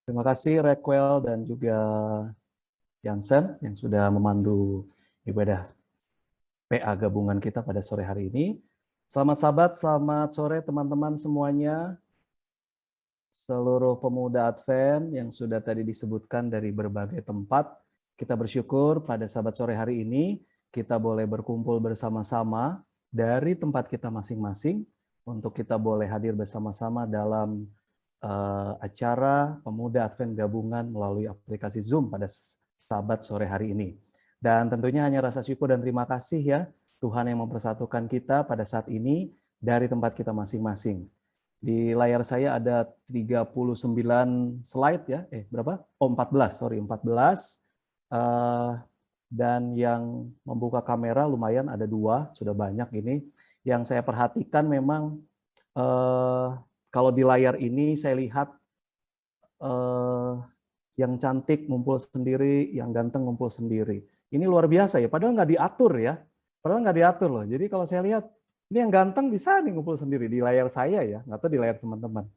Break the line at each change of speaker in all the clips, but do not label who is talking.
Terima kasih Requel dan juga Jansen yang sudah memandu ibadah PA gabungan kita pada sore hari ini. Selamat sahabat, selamat sore teman-teman semuanya. Seluruh pemuda Advent yang sudah tadi disebutkan dari berbagai tempat. Kita bersyukur pada sahabat sore hari ini kita boleh berkumpul bersama-sama dari tempat kita masing-masing untuk kita boleh hadir bersama-sama dalam acara Pemuda Advent Gabungan melalui aplikasi Zoom pada sahabat sore hari ini. Dan tentunya hanya rasa syukur dan terima kasih ya Tuhan yang mempersatukan kita pada saat ini dari tempat kita masing-masing. Di layar saya ada 39 slide ya. Berapa? Oh, 14, sorry, 14. Dan yang membuka kamera lumayan ada 2, sudah banyak ini. Yang saya perhatikan memang kalau di layar ini saya lihat yang cantik ngumpul sendiri, yang ganteng ngumpul sendiri. Ini luar biasa ya, padahal nggak diatur ya. Padahal nggak diatur loh. Jadi kalau saya lihat, ini yang ganteng bisa nih ngumpul sendiri di layar saya ya, nggak tahu di layar teman-teman.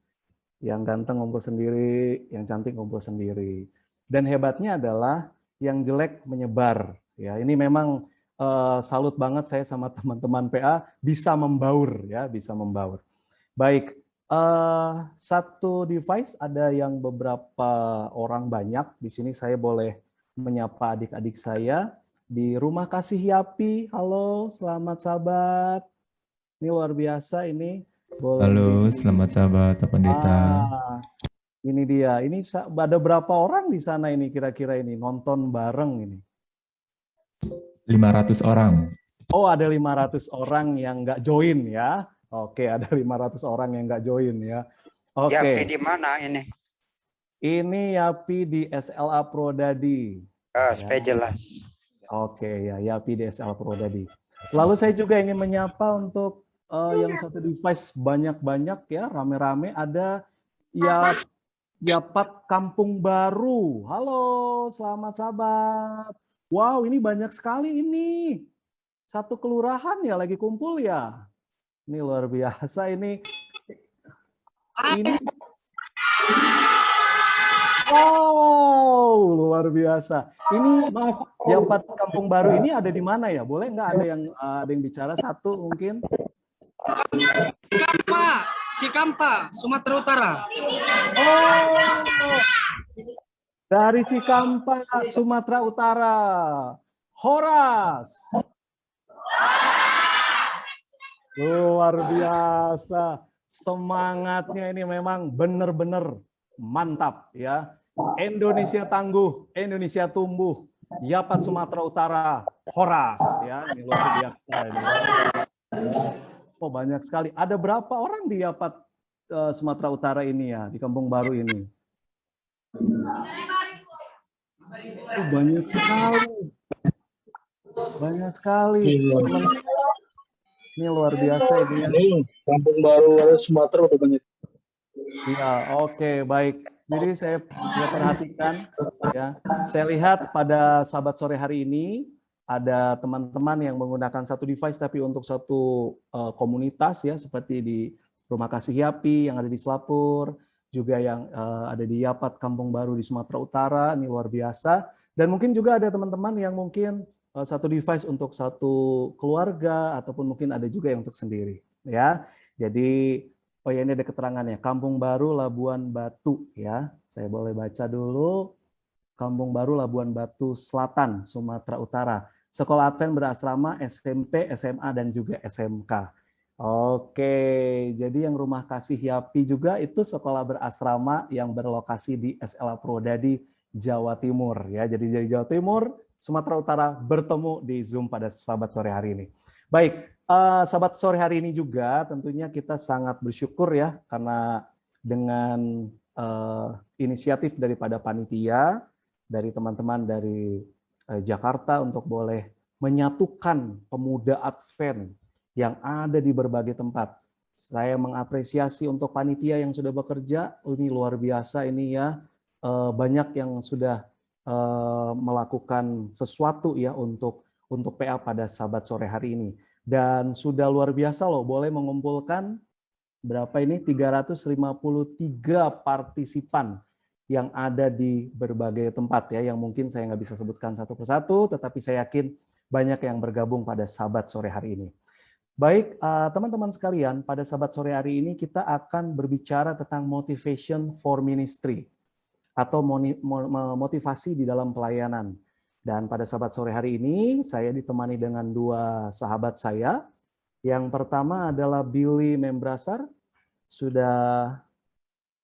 Yang ganteng ngumpul sendiri, yang cantik ngumpul sendiri. Dan hebatnya adalah yang jelek menyebar. Ya, ini memang salut banget saya sama teman-teman PA bisa membaur ya, bisa membaur. Baik, satu device ada yang beberapa orang banyak. Di sini saya boleh menyapa adik-adik saya di Rumah Kasih Yapi. Halo, selamat sahabat. Ini luar biasa ini. Boleh
Halo, selamat sahabat Pak Pendeta.
Ini dia. Ini ada berapa orang di sana ini kira-kira ini nonton bareng ini?
500 orang.
Oh, ada 500 orang yang nggak join ya. Oke, ada 500 orang yang nggak join ya. Oke.
Yapi di mana ini?
Ini Yapi di SLA Prodadi.
Supaya jelas.
Oke, ya Yapi di SLA Prodadi. Lalu saya juga ingin menyapa untuk yang satu device banyak-banyak ya, rame-rame. Ada Yapat Kampung Baru. Halo, selamat sahabat. Wow, ini banyak sekali ini. Satu kelurahan ya lagi kumpul ya. Ini luar biasa ini. Wow, luar biasa. Ini maaf, Yapat Kampung Baru ini ada di mana ya? Boleh nggak ada yang bicara satu mungkin?
Cikampa, Sumatera Utara.
Oh, dari Cikampa, Sumatera Utara. Horas. Luar biasa. Semangatnya ini memang benar-benar mantap ya. Indonesia tangguh, Indonesia tumbuh. Yapat Sumatera Utara, Horas ya. Ini luar biasa ini. Oh, banyak sekali. Ada berapa orang di Yapat Sumatera Utara ini ya, di Kampung Baru ini? Oh, banyak sekali. Banyak sekali. Ini luar biasa ini ya.
Kampung Baru ada Sumatera udah banyak.
Iya, oke, baik. Jadi saya perhatikan ya. Saya lihat pada sahabat sore hari ini ada teman-teman yang menggunakan satu device tapi untuk satu komunitas ya, seperti di Rumah Kasih Yapi yang ada di Selapur, juga yang ada di Yapat Kampung Baru di Sumatera Utara. Ini luar biasa. Dan mungkin juga ada teman-teman yang mungkin satu device untuk satu keluarga ataupun mungkin ada juga yang untuk sendiri ya. Jadi oh ya, ini ada keterangannya, Kampung Baru Labuan Batu ya. Saya boleh baca dulu. Kampung Baru Labuan Batu Selatan, Sumatera Utara. Sekolah Advent berasrama SMP, SMA dan juga SMK. Oke, jadi yang Rumah Kasih Yapi juga itu sekolah berasrama yang berlokasi di SLA Prodadi, Jawa Timur ya. Jadi dari Jawa Timur, Sumatera Utara bertemu di Zoom pada sahabat sore hari ini. Baik, sahabat sore hari ini juga tentunya kita sangat bersyukur ya karena dengan inisiatif daripada panitia, dari teman-teman dari Jakarta untuk boleh menyatukan pemuda Advent yang ada di berbagai tempat. Saya mengapresiasi untuk panitia yang sudah bekerja, ini luar biasa ini ya, banyak yang sudah melakukan sesuatu ya untuk PA pada sahabat sore hari ini. Dan sudah luar biasa loh, boleh mengumpulkan berapa ini 353 partisipan yang ada di berbagai tempat ya, yang mungkin saya nggak bisa sebutkan satu persatu, tetapi saya yakin banyak yang bergabung pada Sahabat Sore hari ini. Baik, teman-teman sekalian, pada Sahabat Sore hari ini kita akan berbicara tentang motivation for ministry atau motivasi di dalam pelayanan. Dan pada Sahabat Sore hari ini, saya ditemani dengan dua sahabat saya. Yang pertama adalah Billy Membrasar, sudah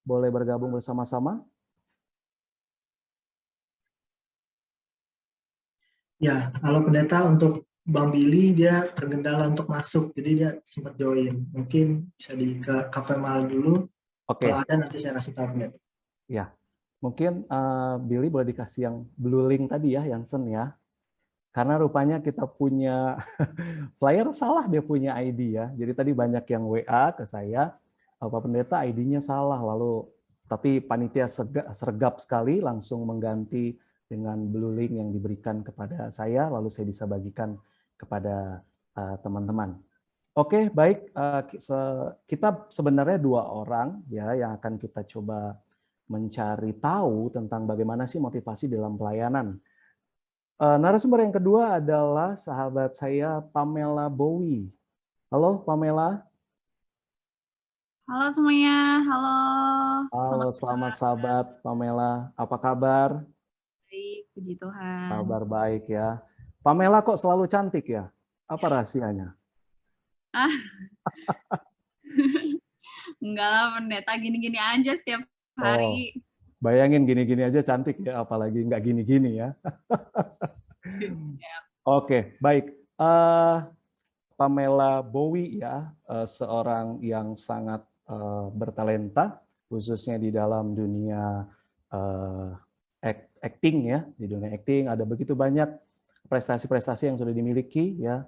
boleh bergabung bersama-sama.
Ya, kalau pendeta untuk Bang Billy dia tergendala untuk masuk, jadi dia sempat join. Mungkin bisa di ke Kapemal dulu.
Oke.
Kalau ada nanti saya kasih tahu pendeta.
Ya, mungkin Billy boleh dikasih yang blue link tadi ya, yang sen ya. Karena rupanya kita punya flyer salah, dia punya ID ya. Jadi tadi banyak yang WA ke saya, Pak Pendeta ID-nya salah, lalu tapi panitia sergap sekali langsung mengganti dengan blue link yang diberikan kepada saya, lalu saya bisa bagikan kepada teman-teman. Oke, baik. Kita sebenarnya dua orang ya yang akan kita coba mencari tahu tentang bagaimana sih motivasi dalam pelayanan. Narasumber yang kedua adalah sahabat saya Pamela Bowie. Halo Pamela.
Halo semuanya, halo.
Halo, selamat sahabat Pamela. Apa kabar?
Baik, puji Tuhan.
Kabar baik ya. Pamela kok selalu cantik ya? Apa rahasianya?
Enggak lah pendeta, gini-gini aja setiap hari.
Bayangin gini-gini aja cantik ya, apalagi nggak gini-gini ya. Oke, baik. Pamela Bowie ya, seorang yang sangat bertalenta, khususnya di dalam dunia acting ya. Di dunia acting ada begitu banyak prestasi-prestasi yang sudah dimiliki ya,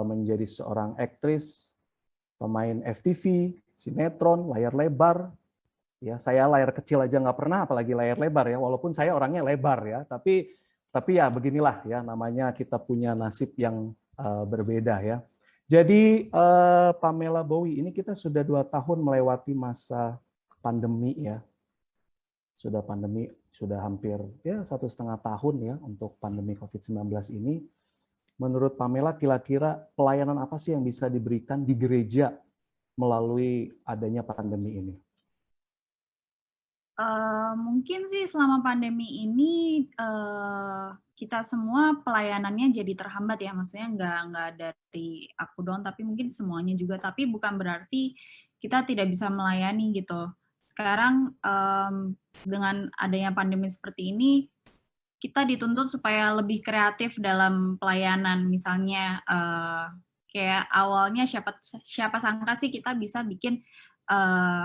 menjadi seorang aktris, pemain FTV, sinetron, layar lebar. Ya, saya layar kecil aja nggak pernah, apalagi layar lebar ya. Walaupun saya orangnya lebar ya, tapi ya beginilah ya, namanya kita punya nasib yang berbeda ya. Jadi Pamela Bowie ini kita sudah 2 tahun melewati masa pandemi ya. Sudah pandemi, sudah hampir ya 1,5 tahun ya untuk pandemi COVID-19 ini. Menurut Pamela, kira-kira pelayanan apa sih yang bisa diberikan di gereja melalui adanya pandemi ini?
Mungkin sih selama pandemi ini kita semua pelayanannya jadi terhambat ya, maksudnya nggak dari aku doang, tapi mungkin semuanya juga. Tapi bukan berarti kita tidak bisa melayani gitu. Sekarang dengan adanya pandemi seperti ini, kita dituntut supaya lebih kreatif dalam pelayanan. Misalnya kayak awalnya siapa sangka sih kita bisa bikin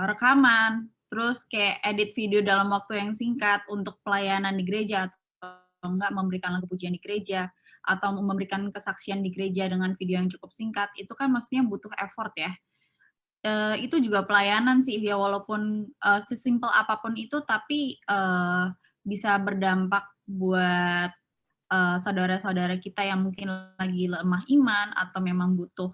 rekaman, terus kayak edit video dalam waktu yang singkat untuk pelayanan di gereja, atau enggak memberikan lagu pujian di gereja, atau memberikan kesaksian di gereja dengan video yang cukup singkat. Itu kan maksudnya butuh effort ya. Itu juga pelayanan sih, ya walaupun sesimpel apapun itu, tapi bisa berdampak buat saudara-saudara kita yang mungkin lagi lemah iman atau memang butuh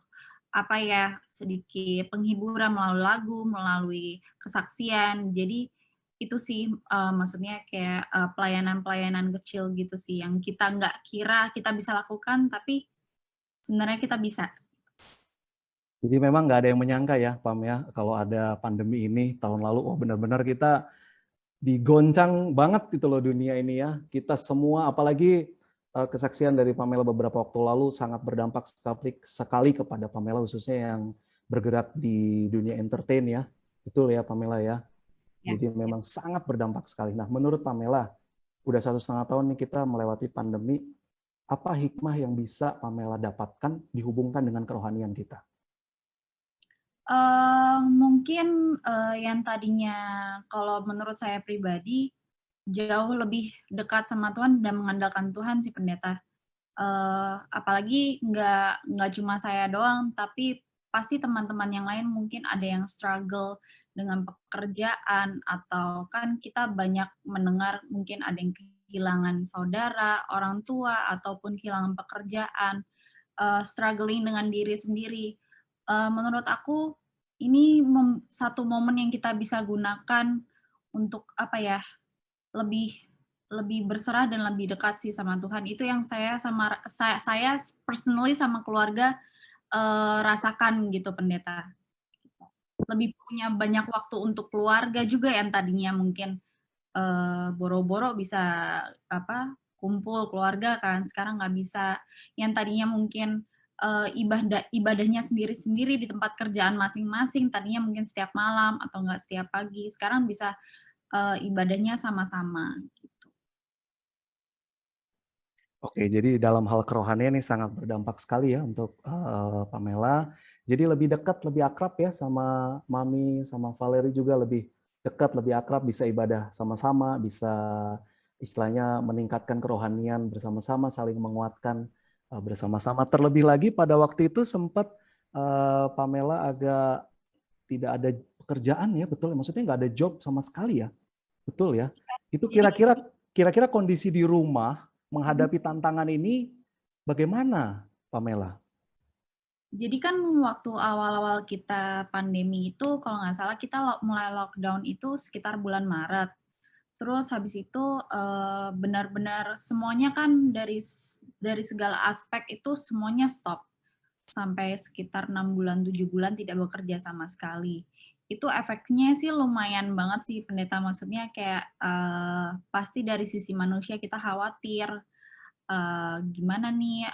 sedikit penghiburan melalui lagu, melalui kesaksian. Jadi itu sih maksudnya kayak pelayanan-pelayanan kecil gitu sih yang kita nggak kira kita bisa lakukan, tapi sebenarnya kita bisa.
Jadi memang nggak ada yang menyangka ya, Pam ya, kalau ada pandemi ini tahun lalu, benar-benar kita digoncang banget gitu loh dunia ini ya. Kita semua, apalagi kesaksian dari Pamela beberapa waktu lalu sangat berdampak sekali kepada Pamela, khususnya yang bergerak di dunia entertain ya. Betul ya Pamela ya? Jadi memang sangat berdampak sekali. Nah menurut Pamela, udah 1,5 tahun nih kita melewati pandemi, apa hikmah yang bisa Pamela dapatkan dihubungkan dengan kerohanian kita?
Mungkin yang tadinya kalau menurut saya pribadi jauh lebih dekat sama Tuhan dan mengandalkan Tuhan sih pendeta. Apalagi nggak cuma saya doang, tapi pasti teman-teman yang lain mungkin ada yang struggle dengan pekerjaan, atau kan kita banyak mendengar mungkin ada yang kehilangan saudara, orang tua, ataupun kehilangan pekerjaan, struggling dengan diri sendiri. Menurut aku ini satu momen yang kita bisa gunakan untuk lebih lebih berserah dan lebih dekat sih sama Tuhan. Itu yang saya personally sama keluarga rasakan gitu pendeta. Lebih punya banyak waktu untuk keluarga juga yang tadinya mungkin boro-boro bisa kumpul keluarga kan, sekarang nggak bisa. Yang tadinya mungkin ibadahnya sendiri-sendiri di tempat kerjaan masing-masing, tadinya mungkin setiap malam atau nggak setiap pagi, sekarang bisa ibadahnya sama-sama.
Oke, jadi dalam hal kerohanian ini sangat berdampak sekali ya untuk Pamela. Jadi lebih dekat, lebih akrab ya sama Mami, sama Valerie juga lebih dekat, lebih akrab, bisa ibadah sama-sama, bisa istilahnya meningkatkan kerohanian bersama-sama, saling menguatkan bersama-sama. Terlebih lagi pada waktu itu sempat Pamela agak tidak ada pekerjaan ya, betul? Maksudnya nggak ada job sama sekali ya, betul ya? Itu kira-kira kondisi di rumah menghadapi tantangan ini bagaimana, Pamela?
Jadi kan waktu awal-awal kita pandemi itu, kalau nggak salah kita mulai lockdown itu sekitar bulan Maret. Terus habis itu benar-benar semuanya kan dari segala aspek itu semuanya stop. Sampai sekitar 6 bulan, 7 bulan tidak bekerja sama sekali. Itu efeknya sih lumayan banget sih pendeta, maksudnya kayak pasti dari sisi manusia kita khawatir gimana nih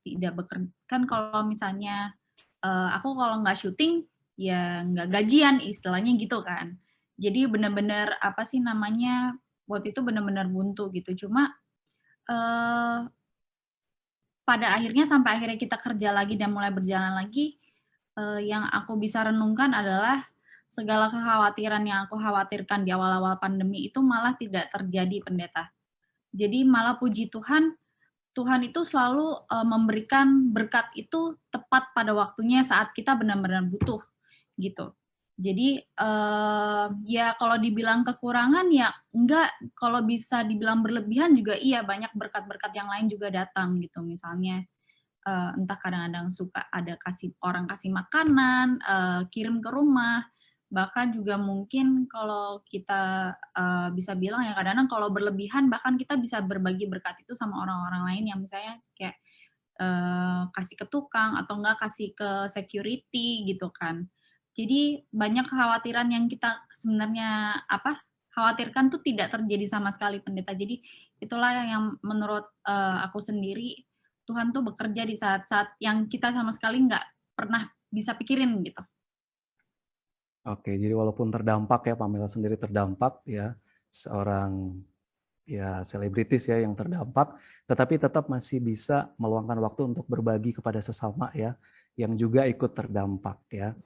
tidak bekerja, kan kalau misalnya aku kalau nggak syuting ya nggak gajian istilahnya gitu kan. Jadi benar-benar apa sih namanya, waktu itu benar-benar buntu gitu. Cuma pada akhirnya sampai akhirnya kita kerja lagi dan mulai berjalan lagi, yang aku bisa renungkan adalah segala kekhawatiran yang aku khawatirkan di awal-awal pandemi itu malah tidak terjadi pendeta. Jadi malah puji Tuhan, Tuhan itu selalu memberikan berkat itu tepat pada waktunya saat kita benar-benar butuh gitu. Jadi ya kalau dibilang kekurangan ya enggak, kalau bisa dibilang berlebihan juga iya, banyak berkat-berkat yang lain juga datang gitu. Misalnya entah kadang-kadang suka ada orang kasih makanan, kirim ke rumah, bahkan juga mungkin kalau kita bisa bilang ya kadang-kadang kalau berlebihan bahkan kita bisa berbagi berkat itu sama orang-orang lain yang misalnya kayak kasih ke tukang atau enggak kasih ke security gitu kan. Jadi banyak kekhawatiran yang kita sebenarnya khawatirkan tuh tidak terjadi sama sekali pendeta. Jadi itulah yang menurut aku sendiri Tuhan tuh bekerja di saat-saat yang kita sama sekali nggak pernah bisa pikirin gitu.
Oke, jadi walaupun terdampak ya, Pamela sendiri terdampak ya, seorang ya selebritis ya yang terdampak, tetapi tetap masih bisa meluangkan waktu untuk berbagi kepada sesama ya, yang juga ikut terdampak ya.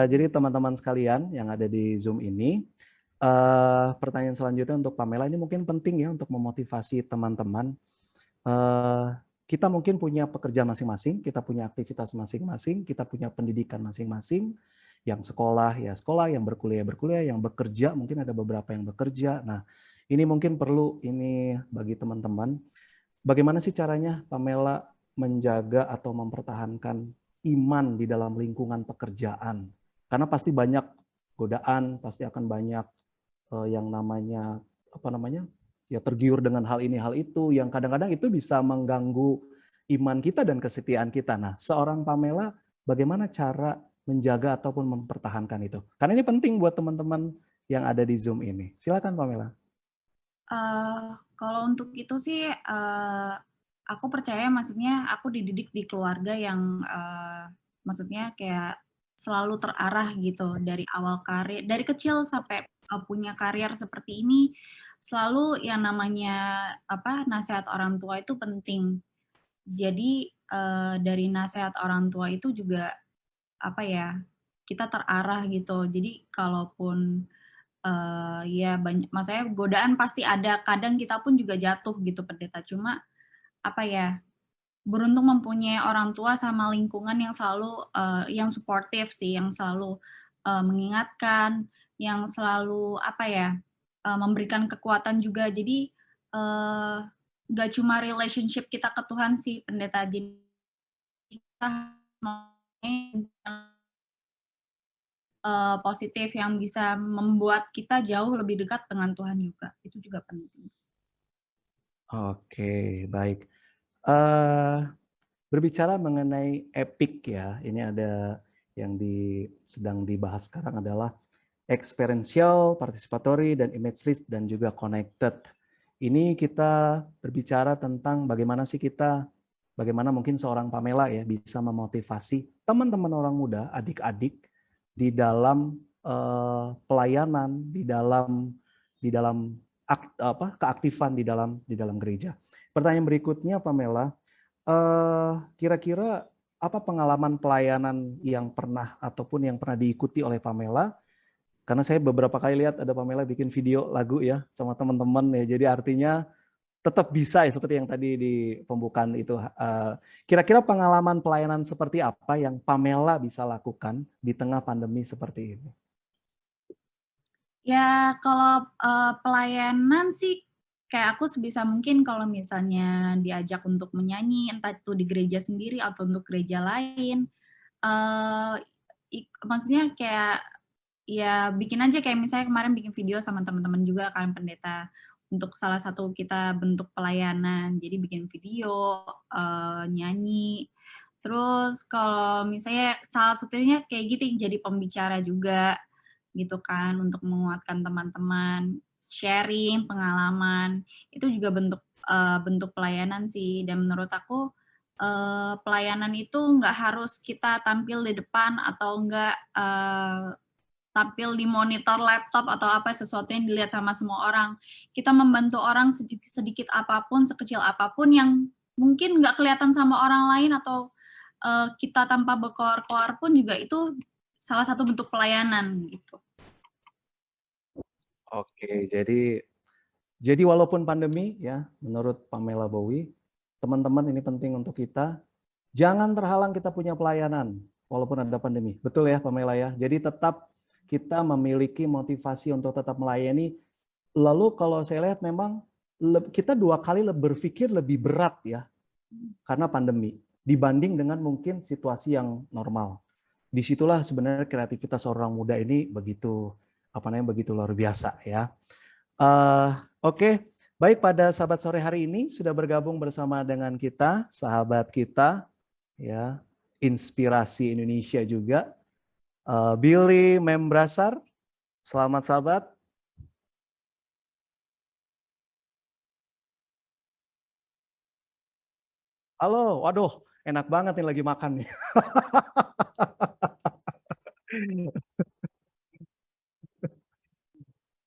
Jadi teman-teman sekalian yang ada di Zoom ini, pertanyaan selanjutnya untuk Pamela ini mungkin penting ya untuk memotivasi teman-teman. Kita mungkin punya pekerjaan masing-masing, kita punya aktivitas masing-masing, kita punya pendidikan masing-masing, yang sekolah ya sekolah, yang berkuliah berkuliah, yang bekerja mungkin ada beberapa yang bekerja. Nah, ini mungkin perlu ini bagi teman-teman. Bagaimana sih caranya Pamela menjaga atau mempertahankan iman di dalam lingkungan pekerjaan? Karena pasti banyak godaan, pasti akan banyak yang namanya ya tergiur dengan hal ini hal itu yang kadang-kadang itu bisa mengganggu iman kita dan kesetiaan kita. Nah, seorang Pamela bagaimana cara menjaga ataupun mempertahankan itu? Karena ini penting buat teman-teman yang ada di Zoom ini. Silakan Pamela.
Kalau untuk itu sih aku percaya, maksudnya aku dididik di keluarga yang maksudnya kayak selalu terarah gitu dari awal karir, dari kecil sampai punya karier seperti ini, selalu yang namanya nasihat orang tua itu penting. Jadi dari nasihat orang tua itu juga kita terarah gitu. Jadi kalaupun ya banyak, maksudnya godaan pasti ada, kadang kita pun juga jatuh gitu pendeta. Cuma beruntung mempunyai orang tua sama lingkungan yang selalu yang suportif sih, yang selalu mengingatkan, yang selalu memberikan kekuatan juga. Jadi nggak cuma relationship kita ke Tuhan sih pendeta, jadi kita positif yang bisa membuat kita jauh lebih dekat dengan Tuhan juga. Itu juga penting.
Oke, baik. Berbicara mengenai epic ya, ini ada yang sedang dibahas sekarang adalah experiential, participatory, dan image rich, dan juga connected. Ini kita berbicara tentang bagaimana mungkin seorang Pamela ya bisa memotivasi teman-teman orang muda, adik-adik di dalam pelayanan, di dalam keaktifan di dalam gereja. Pertanyaan berikutnya, Pamela, kira-kira apa pengalaman pelayanan yang pernah diikuti oleh Pamela? Karena saya beberapa kali lihat ada Pamela bikin video lagu ya sama teman-teman ya. Jadi artinya tetap bisa ya seperti yang tadi di pembukaan itu. Kira-kira pengalaman pelayanan seperti apa yang Pamela bisa lakukan di tengah pandemi seperti ini?
Ya kalau pelayanan sih kayak aku sebisa mungkin kalau misalnya diajak untuk menyanyi, entah itu di gereja sendiri atau untuk gereja lain, maksudnya kayak ya bikin aja kayak misalnya kemarin bikin video sama teman-teman juga kan pendeta untuk salah satu kita bentuk pelayanan, jadi bikin video, nyanyi. Terus kalau misalnya salah satunya kayak gitu jadi pembicara juga gitu kan untuk menguatkan teman-teman, sharing pengalaman, itu juga bentuk pelayanan sih. Dan menurut aku pelayanan itu nggak harus kita tampil di depan atau nggak tampil di monitor laptop atau apa sesuatu yang dilihat sama semua orang. Kita membantu orang sedikit apapun, sekecil apapun yang mungkin nggak kelihatan sama orang lain atau kita tanpa berkoar-koar pun juga itu salah satu bentuk pelayanan gitu.
Oke, jadi walaupun pandemi ya, menurut Pamela Bowie, teman-teman ini penting untuk kita, jangan terhalang kita punya pelayanan walaupun ada pandemi. Betul ya Pamela ya? Jadi tetap kita memiliki motivasi untuk tetap melayani. Lalu kalau saya lihat memang kita 2 kali berpikir lebih berat ya, karena pandemi, dibanding dengan mungkin situasi yang normal. Disitulah sebenarnya kreativitas orang muda ini begitu luar biasa ya. Oke, baik pada sahabat sore hari ini sudah bergabung bersama dengan kita, sahabat kita ya, Inspirasi Indonesia juga, Billy Membrasar. Selamat sahabat. Halo, waduh, enak banget nih lagi makan nih.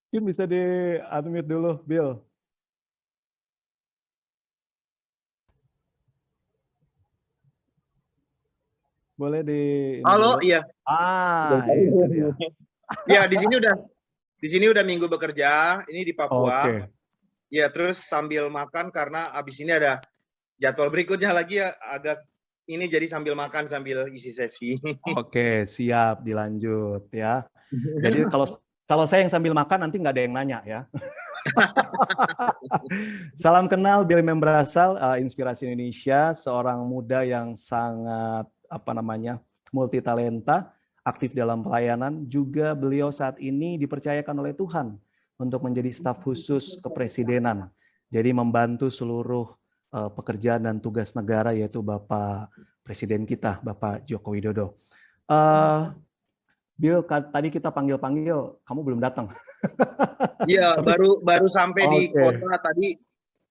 Mungkin bisa di-unmute dulu, Bill. Boleh
Halo, iya.
Itu dia.
Ya, di sini udah minggu bekerja, ini di Papua.
Oke.
Ya, terus sambil makan karena abis ini ada jadwal berikutnya lagi ya, agak ini jadi sambil makan sambil isi sesi.
Oke, siap dilanjut ya. Jadi kalau saya yang sambil makan nanti nggak ada yang nanya ya. Salam kenal Billy Membrasar, Inspirasi Indonesia, seorang muda yang sangat multitalenta, aktif dalam pelayanan. Juga beliau saat ini dipercayakan oleh Tuhan untuk menjadi staf khusus kepresidenan. Jadi membantu seluruh pekerjaan dan tugas negara, yaitu Bapak Presiden kita, Bapak Joko Widodo. Bill, tadi kita panggil-panggil, kamu belum datang.
Iya, baru sampai di kota tadi,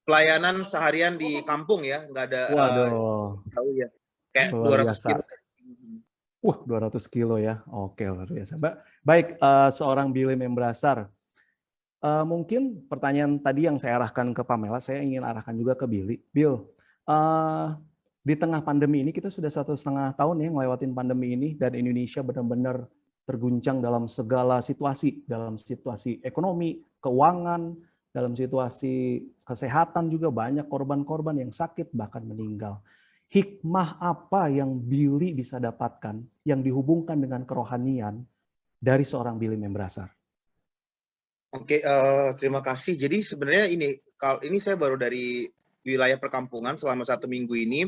pelayanan seharian di kampung ya, nggak ada.
Waduh.
Tahu ya, kayak
Luar
200
biasa.
kilo.
200 kilo ya, oke, luar biasa. Baik, seorang Billy Membrasar. Mungkin pertanyaan tadi yang saya arahkan ke Pamela, saya ingin arahkan juga ke Billy. Bill, di tengah pandemi ini, kita sudah 1,5 tahun ya ngelewatin pandemi ini, dan Indonesia benar-benar terguncang dalam segala situasi, dalam situasi ekonomi, keuangan, dalam situasi kesehatan juga banyak korban-korban yang sakit bahkan meninggal. Hikmah apa yang Billy bisa dapatkan yang dihubungkan dengan kerohanian dari seorang Billy Membrasar?
Oke, terima kasih. Jadi sebenarnya ini saya baru dari wilayah perkampungan selama 1 minggu ini.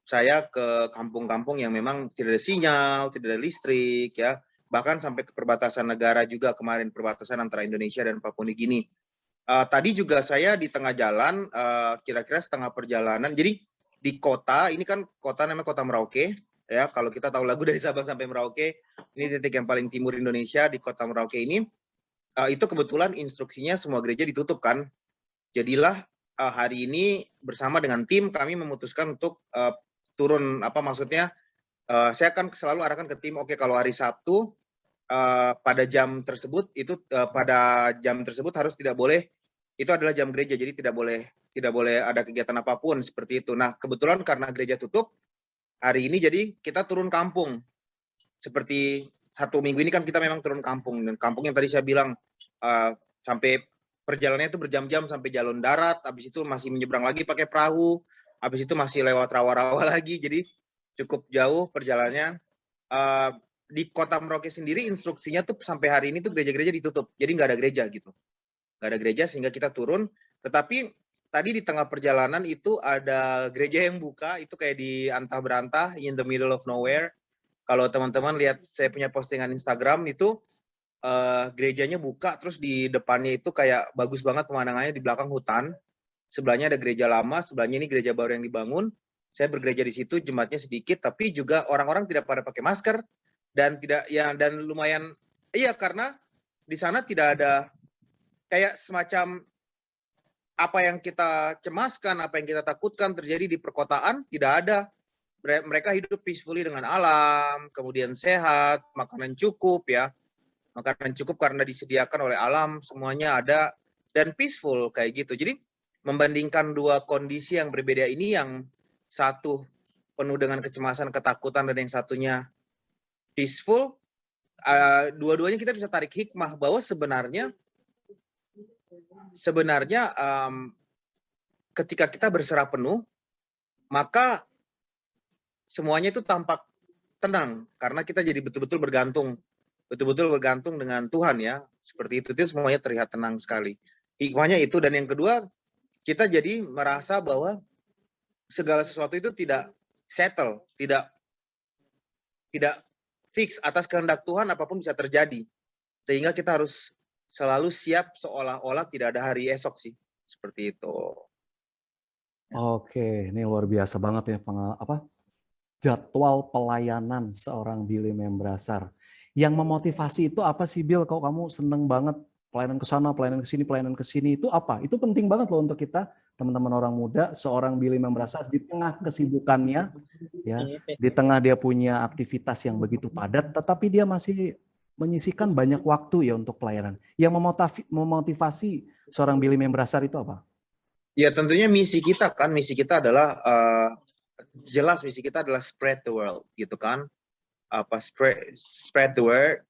Saya ke kampung-kampung yang memang tidak ada sinyal, tidak ada listrik ya. bahkan sampai ke perbatasan negara juga kemarin, perbatasan antara Indonesia dan Papua Nugini. Tadi juga saya di tengah jalan, kira-kira setengah perjalanan. Jadi di kota, ini kan kota namanya Kota Merauke. Ya, kalau kita tahu lagu dari Sabang sampai Merauke, ini titik yang paling timur Indonesia di Kota Merauke ini. Itu kebetulan instruksinya semua gereja ditutup kan. Jadilah hari ini bersama dengan tim kami memutuskan untuk turun, maksudnya saya akan selalu arahkan ke tim, oke kalau hari Sabtu pada jam tersebut harus tidak boleh, itu adalah jam gereja, jadi tidak boleh ada kegiatan apapun seperti itu. Nah kebetulan karena gereja tutup hari ini, jadi kita turun kampung. Seperti 1 minggu ini kan kita memang turun kampung, dan kampung yang tadi saya bilang sampai perjalanannya itu berjam-jam sampai jalur darat, habis itu masih menyeberang lagi pakai perahu, habis itu masih lewat rawa-rawa lagi, jadi cukup jauh perjalanannya. Di Kota Merauke sendiri instruksinya tuh sampai hari ini tuh gereja-gereja ditutup, jadi nggak ada gereja gitu, nggak ada gereja sehingga kita turun. Tetapi tadi di tengah perjalanan itu ada gereja yang buka, itu kayak di antah berantah, in the middle of nowhere. Kalau teman-teman lihat saya punya postingan Instagram itu gerejanya buka, terus di depannya itu kayak bagus banget pemandangannya, di belakang hutan. Sebelahnya ada gereja lama, sebelahnya ini gereja baru yang dibangun. Saya bergereja di situ, jemaatnya sedikit, tapi juga orang-orang tidak pada pakai masker dan lumayan karena di sana tidak ada kayak semacam apa yang kita cemaskan, apa yang kita takutkan terjadi di perkotaan, tidak ada. Mereka hidup peacefully dengan alam, kemudian sehat, makanan cukup ya. Makanan cukup karena disediakan oleh alam, semuanya ada, dan peaceful kayak gitu. Jadi membandingkan dua kondisi yang berbeda ini, yang satu penuh dengan kecemasan, ketakutan, dan yang satunya peaceful, dua-duanya kita bisa tarik hikmah bahwa sebenarnya ketika kita berserah penuh, maka semuanya itu tampak tenang, karena kita jadi betul-betul bergantung dengan Tuhan ya, seperti itu semuanya terlihat tenang sekali. Hikmahnya itu. Dan yang kedua, kita jadi merasa bahwa segala sesuatu itu tidak settle, tidak fix, atas kehendak Tuhan apapun bisa terjadi, sehingga kita harus selalu siap seolah-olah tidak ada hari esok sih, seperti itu.
Oke, ini luar biasa banget ya jadwal pelayanan seorang Billy Membrasar. Yang memotivasi itu apa sih, Bill? Kok kamu seneng banget pelayanan ke sana, pelayanan ke sini itu apa? Itu penting banget loh untuk kita, teman-teman orang muda, seorang Billy Membrasar di tengah kesibukannya, ya, di tengah dia punya aktivitas yang begitu padat, tetapi dia masih menyisihkan banyak waktu ya untuk pelayanan. Yang memotivasi seorang Billy Membrasar itu apa?
Ya tentunya misi kita adalah jelas misi kita adalah spread the world, gitu kan? Spread the word,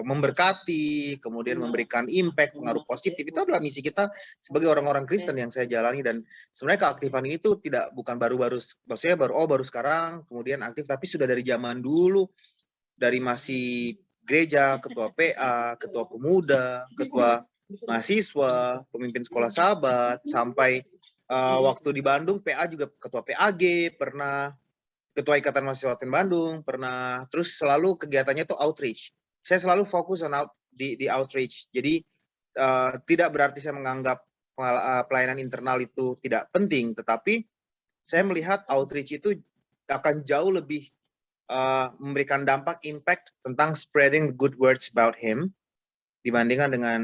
memberkati, kemudian memberikan impact, pengaruh positif. Itu adalah misi kita sebagai orang-orang Kristen yang saya jalani. Dan sebenarnya keaktifan ini tuh bukan baru-baru, maksudnya baru sekarang kemudian aktif, tapi sudah dari zaman dulu, dari masih gereja, ketua PA, ketua pemuda, ketua mahasiswa, pemimpin sekolah sahabat, sampai waktu di Bandung PA juga ketua PAG, pernah ketua Ikatan Mahasiswa Bandung, pernah, terus selalu kegiatannya tuh outreach. Saya selalu fokus di outreach. Jadi tidak berarti saya menganggap pelayanan internal itu tidak penting, tetapi saya melihat outreach itu akan jauh lebih memberikan dampak, impact tentang spreading good words about him dibandingkan dengan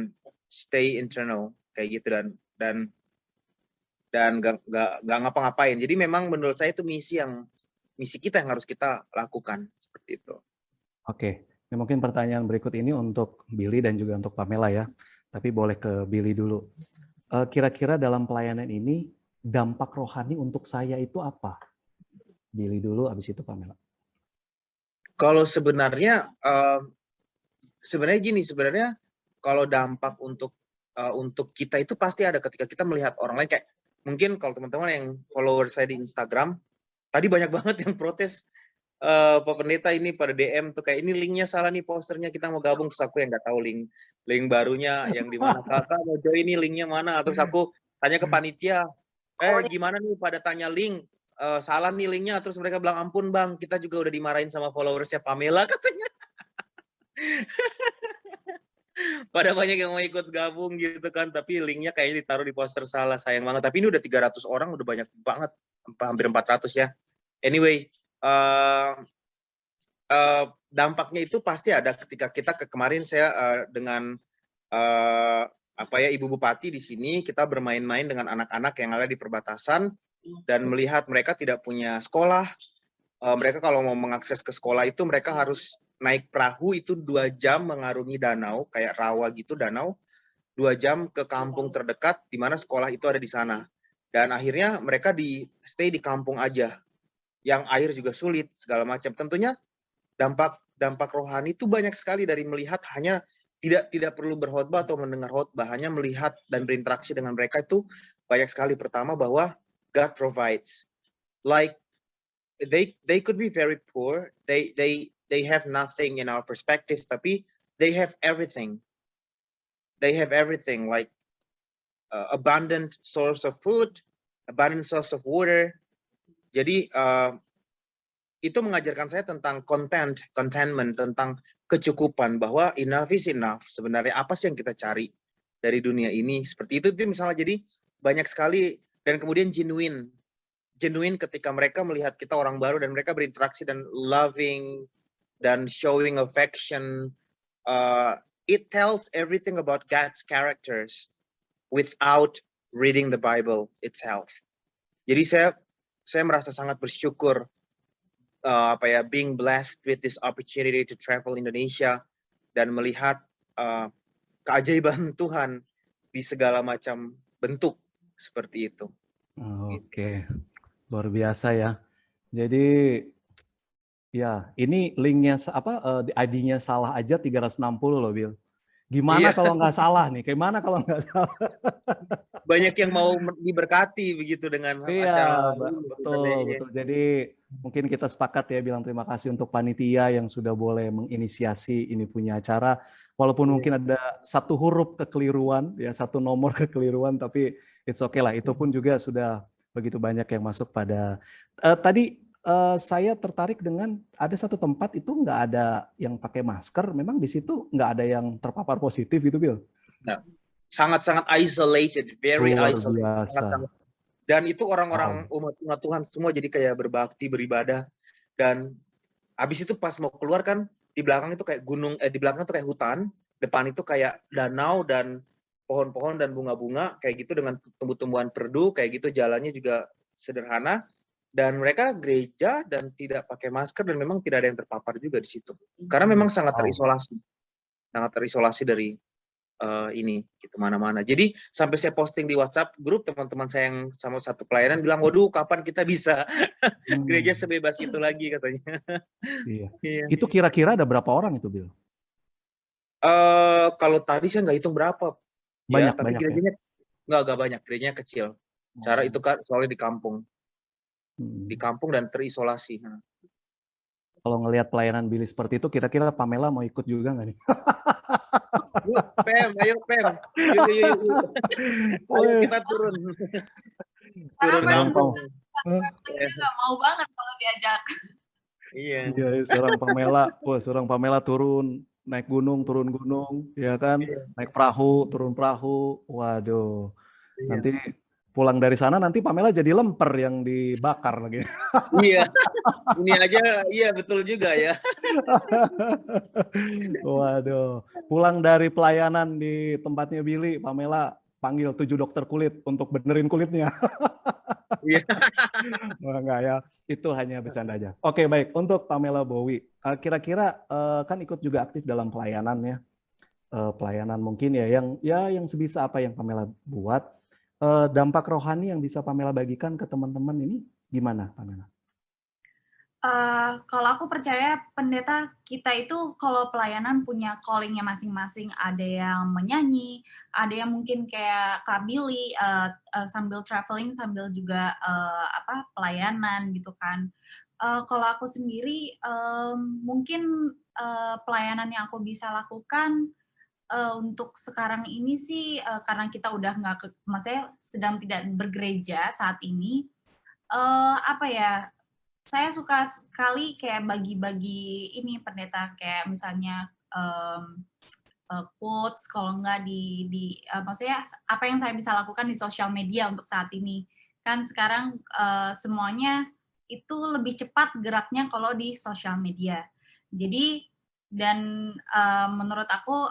stay internal kayak gitu dan nggak ngapa-ngapain. Jadi memang menurut saya itu misi kita yang harus kita lakukan seperti itu.
Oke, ini mungkin pertanyaan berikut ini untuk Billy dan juga untuk Pamela ya. Tapi boleh ke Billy dulu. Kira-kira dalam pelayanan ini dampak rohani untuk saya itu apa? Billy dulu, habis itu Pamela.
Kalau sebenarnya kalau dampak untuk kita itu pasti ada ketika kita melihat orang lain. Kayak mungkin kalau teman-teman yang follower saya di Instagram, tadi banyak banget yang protes, Pak Pendeta ini pada DM tuh kayak, ini linknya salah nih, posternya kita mau gabung, terus aku yang nggak tahu link barunya yang di mana, kakak mau join ini linknya mana, terus aku tanya ke panitia, Gimana nih pada tanya link, salah nih linknya, terus mereka bilang ampun bang, kita juga udah dimarahin sama followersnya Pamela katanya. Pada banyak yang mau ikut gabung gitu kan, tapi linknya kayaknya ditaruh di poster salah, sayang banget. Tapi ini udah 300 orang, udah banyak banget, hampir 400 ya. Anyway, dampaknya itu pasti ada ketika kita kemarin saya dengan Ibu Bupati di sini, kita bermain-main dengan anak-anak yang ada di perbatasan dan melihat mereka tidak punya sekolah. Mereka kalau mau mengakses ke sekolah itu mereka harus naik perahu itu 2 jam mengarungi danau, kayak rawa gitu danau, 2 jam ke kampung terdekat di mana sekolah itu ada di sana. Dan akhirnya mereka stay di kampung aja, yang air juga sulit, segala macam. Tentunya dampak rohani itu banyak sekali dari melihat hanya tidak perlu berkhotbah atau mendengar khotbah, hanya melihat dan berinteraksi dengan mereka itu banyak sekali. Pertama bahwa God provides. Like they could be very poor, they have nothing in our perspective, tapi they have everything. They have everything, like abundant source of food, abundant source of water. Jadi itu mengajarkan saya tentang contentment, tentang kecukupan, bahwa enough is enough. Sebenarnya apa sih yang kita cari dari dunia ini? Seperti itu misalnya. Jadi banyak sekali, dan kemudian genuine ketika mereka melihat kita orang baru dan mereka berinteraksi dan loving dan showing affection. It tells everything about God's characters without reading the Bible itself. Jadi saya merasa sangat bersyukur being blessed with this opportunity to travel Indonesia dan melihat keajaiban Tuhan di segala macam bentuk seperti itu.
Oke, luar biasa ya. Jadi ya, ini linknya ID-nya salah aja 360 loh, Bill. Gimana kalau nggak salah nih? Gimana kalau nggak salah?
Banyak yang mau diberkati begitu dengan acara.
Betul. Jadi mungkin kita sepakat ya bilang terima kasih untuk panitia yang sudah boleh menginisiasi ini punya acara. Walaupun mungkin ada 1 huruf kekeliruan, ya 1 nomor kekeliruan, tapi it's okay lah. Itu pun juga sudah begitu banyak yang masuk pada. Tadi saya tertarik dengan ada 1 tempat itu nggak ada yang pakai masker. Memang di situ nggak ada yang terpapar positif gitu, Bill?
Nah, sangat-sangat isolated, very isolated.
Biasa.
Dan itu orang-orang umat Tuhan semua jadi kayak berbakti, beribadah. Dan habis itu pas mau keluar kan, di belakang itu kayak gunung, di belakang itu kayak hutan, depan itu kayak danau dan pohon-pohon dan bunga-bunga kayak gitu dengan tumbuh-tumbuhan perdu kayak gitu, jalannya juga sederhana. Dan mereka gereja dan tidak pakai masker dan memang tidak ada yang terpapar juga di situ. Karena memang sangat terisolasi dari ini gitu mana-mana. Jadi sampai saya posting di WhatsApp grup teman-teman saya yang sama satu pelayanan bilang, waduh kapan kita bisa gereja sebebas itu lagi katanya.
Iya. Itu kira-kira ada berapa orang itu, Bill?
Kalau tadi saya nggak hitung berapa.
Banyak,
tapi gerejanya nggak banyak, gerejanya kecil. Cara itu kan soalnya di kampung. Di kampung dan terisolasi.
Kalau ngelihat pelayanan Billy seperti itu, kira-kira Pamela mau ikut juga nggak nih?
Pem, ayo Pem. Yuk. Ayo kita turun. Turun kampung.
Nggak mau banget kalau diajak.
Iya.
Seorang Pamela turun, naik gunung, turun gunung, ya kan? Naik perahu, turun perahu. Waduh. Nanti pulang dari sana nanti Pamela jadi lemper yang dibakar lagi.
Iya, ini aja, iya betul juga ya.
Waduh, pulang dari pelayanan di tempatnya Billy, Pamela panggil 7 dokter kulit untuk benerin kulitnya.
Iya.
Enggak ya, itu hanya bercanda aja. Oke, baik. Untuk Pamela Bowie, kira-kira kan ikut juga aktif dalam pelayanan ya. Pelayanan mungkin ya yang sebisa apa yang Pamela buat. Dampak rohani yang bisa Pamela bagikan ke teman-teman ini gimana, Pamela?
Kalau aku percaya pendeta kita itu kalau pelayanan punya calling-nya masing-masing. Ada yang menyanyi, ada yang mungkin kayak Kak Billy sambil traveling sambil juga pelayanan gitu kan. Kalau aku sendiri mungkin pelayanan yang aku bisa lakukan untuk sekarang ini sih karena kita udah maksudnya sedang tidak bergereja saat ini, apa ya? Saya suka sekali kayak bagi-bagi ini pendeta kayak misalnya quotes kalau enggak maksudnya apa yang saya bisa lakukan di sosial media untuk saat ini. Kan sekarang semuanya itu lebih cepat geraknya kalau di sosial media. Jadi dan menurut aku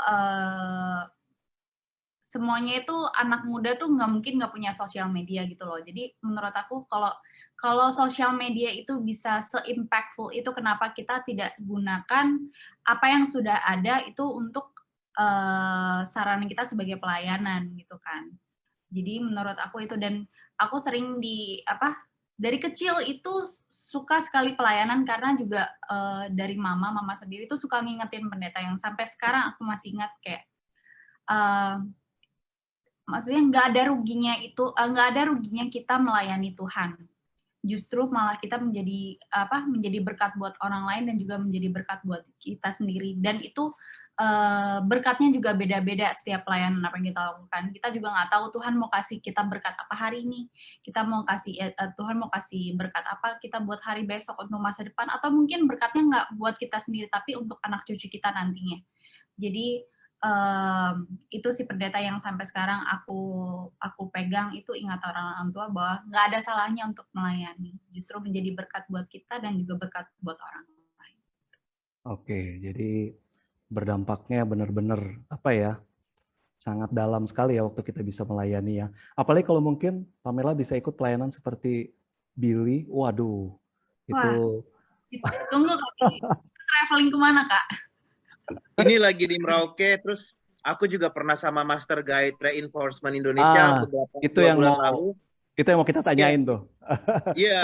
semuanya itu anak muda tuh nggak mungkin nggak punya sosial media gitu loh. Jadi menurut aku kalau sosial media itu bisa se-impactful itu, kenapa kita tidak gunakan apa yang sudah ada itu untuk sarana kita sebagai pelayanan gitu kan. Jadi menurut aku itu, dan aku sering dari kecil itu suka sekali pelayanan karena juga dari mama sendiri itu suka ngingetin pendeta yang sampai sekarang aku masih ingat kayak maksudnya nggak ada ruginya kita melayani Tuhan. Justru malah kita menjadi berkat buat orang lain dan juga menjadi berkat buat kita sendiri. Dan itu berkatnya juga beda-beda setiap pelayanan apa yang kita lakukan. Kita juga nggak tahu Tuhan mau kasih kita berkat apa hari ini. Tuhan mau kasih berkat apa kita buat hari besok untuk masa depan, atau mungkin berkatnya nggak buat kita sendiri tapi untuk anak cucu kita nantinya. Jadi itu sih pendeta yang sampai sekarang aku pegang, itu ingat orang tua bahwa nggak ada salahnya untuk melayani, justru menjadi berkat buat kita dan juga berkat buat orang lain.
Oke, jadi berdampaknya benar-benar sangat dalam sekali ya waktu kita bisa melayani ya. Apalagi kalau mungkin Pamela bisa ikut pelayanan seperti Billy, waduh, itu.
Tunggu Kak, traveling kemana Kak?
Ini lagi di Merauke, terus aku juga pernah sama Master Guide Reinforcement Indonesia
itu yang mau kita tanyain tuh.
Iya.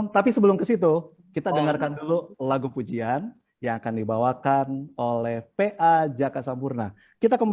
Tapi sebelum ke situ, kita dengarkan dulu lagu pujian yang akan dibawakan oleh PA Jaka Sampurna. Kita kembali